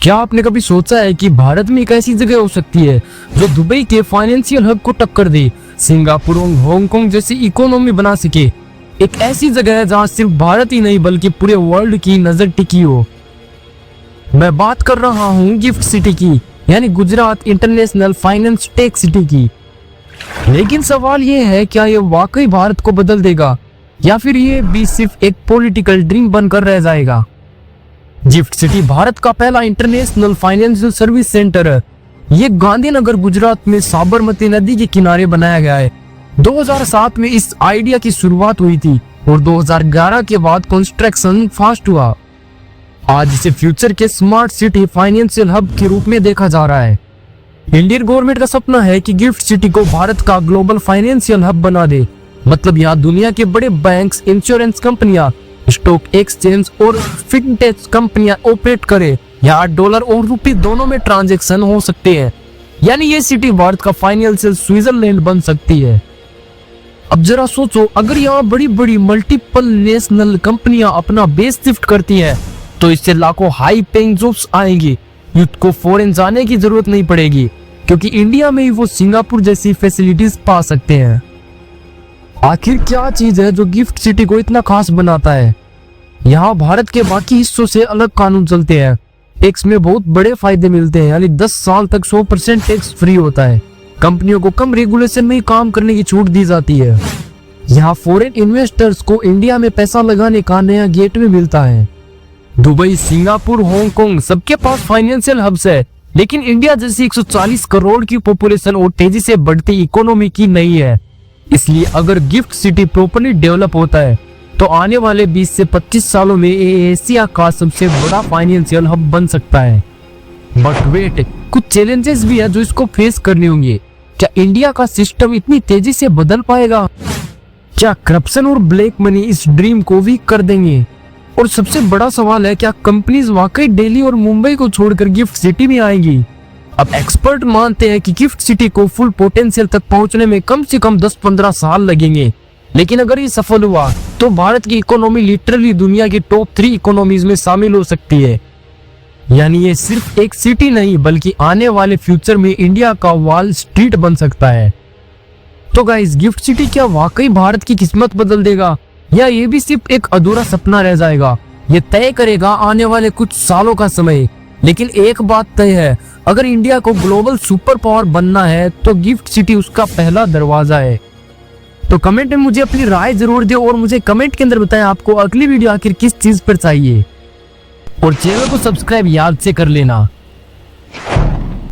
क्या आपने कभी सोचा है कि भारत में एक ऐसी जगह हो सकती है जो दुबई के फाइनेंशियल हब को टक्कर दे, सिंगापुर और हांगकांग जैसी इकोनॉमी बना सके। एक ऐसी जगह है जहां सिर्फ भारत ही नहीं बल्कि पूरे वर्ल्ड की नजर टिकी हो। मैं बात कर रहा हूं गिफ्ट सिटी की, यानी Gujarat international finance tech city की। लेकिन सवाल ये है, क्या ये वाकई भारत को बदल देगा या फिर ये भी सिर्फ एक पॉलिटिकल ड्रीम बनकर रह जाएगा। गिफ्ट सिटी भारत का पहला इंटरनेशनल फाइनेंशियल सर्विस सेंटर है। ये गांधीनगर गुजरात में साबरमती नदी के किनारे बनाया गया है। 2007 में इस आइडिया की शुरुआत हुई थी और 2011 के बाद कंस्ट्रक्शन फास्ट हुआ। आज इसे फ्यूचर के स्मार्ट सिटी फाइनेंशियल हब के रूप में देखा जा रहा है। इंडियन गवर्नमेंट का सपना है कि गिफ्ट सिटी को भारत का ग्लोबल फाइनेंशियल हब बना दे। मतलब यहाँ दुनिया के बड़े बैंक्स, इंश्योरेंस कंपनियां, स्टॉक एक्सचेंज और फिनटेक कंपनियां ऑपरेट करे। यहाँ डॉलर और रुपये दोनों में ट्रांजैक्शन हो सकते हैं। यानी ये सिटी भारत का फाइनेंशियल स्विट्जरलैंड बन सकती है। अब जरा सोचो, अगर यहाँ बड़ी बड़ी मल्टीपल नेशनल कंपनियां अपना बेस शिफ्ट करती हैं, तो इससे लाखों हाई पेइंग जॉब्स आएंगी। यूथ को फॉरेन जाने की जरूरत नहीं पड़ेगी, क्योंकि इंडिया में ही वो सिंगापुर जैसी फैसिलिटीज पा सकते हैं। आखिर क्या चीज है जो गिफ्ट सिटी को इतना खास बनाता है? यहाँ भारत के बाकी हिस्सों से अलग कानून चलते हैं। टैक्स में बहुत बड़े फायदे मिलते हैं, यानी 10 साल तक 100% टैक्स फ्री होता है। कंपनियों को कम रेगुलेशन में ही काम करने की छूट दी जाती है। यहाँ फॉरेन इन्वेस्टर्स को इंडिया में पैसा लगाने का नया गेटवे मिलता है। दुबई, सिंगापुर, हांगकांग सबके पास फाइनेंशियल हब्स है, लेकिन इंडिया जैसी 140 करोड़ की पॉपुलेशन और तेजी से बढ़ती इकोनॉमी की नहीं है। इसलिए अगर गिफ्ट सिटी प्रॉपर्ली डेवलप होता है तो आने वाले 20 से 25 सालों में ये एशिया का सबसे बड़ा फाइनेंशियल हब बन सकता है। बट वेट, कुछ चैलेंजेस भी है जो इसको फेस करने होंगे। क्या इंडिया का सिस्टम इतनी तेजी से बदल पाएगा? क्या करप्शन और ब्लैक मनी इस ड्रीम को वीक कर देंगे? और सबसे बड़ा सवाल है, क्या कंपनीज वाकई दिल्ली और मुंबई को छोड़कर गिफ्ट सिटी में आएंगी? अब एक्सपर्ट मानते हैं कि गिफ्ट सिटी को फुल पोटेंशियल तक पहुंचने में कम से कम 10-15 साल लगेंगे। लेकिन अगर ये सफल हुआ तो भारत की इकोनॉमी लिटरली दुनिया की टॉप 3 इकोनॉमीज में शामिल हो सकती है। यानी ये सिर्फ एक सिटी नहीं बल्कि आने वाले फ्यूचर में इंडिया का वॉल स्ट्रीट बन सकता है। तो गाइस, गिफ्ट सिटी क्या वाकई भारत की किस्मत बदल देगा या ये भी सिर्फ एक अधूरा सपना रह जाएगा? ये तय करेगा आने वाले कुछ सालों का समय। लेकिन एक बात तय है, अगर इंडिया को ग्लोबल सुपर पावर बनना है तो गिफ्ट सिटी उसका पहला दरवाजा है। तो कमेंट में मुझे अपनी राय जरूर दे और मुझे कमेंट के अंदर बताएं आपको अगली वीडियो आखिर किस चीज पर चाहिए। और चैनल को सब्सक्राइब याद से कर लेना।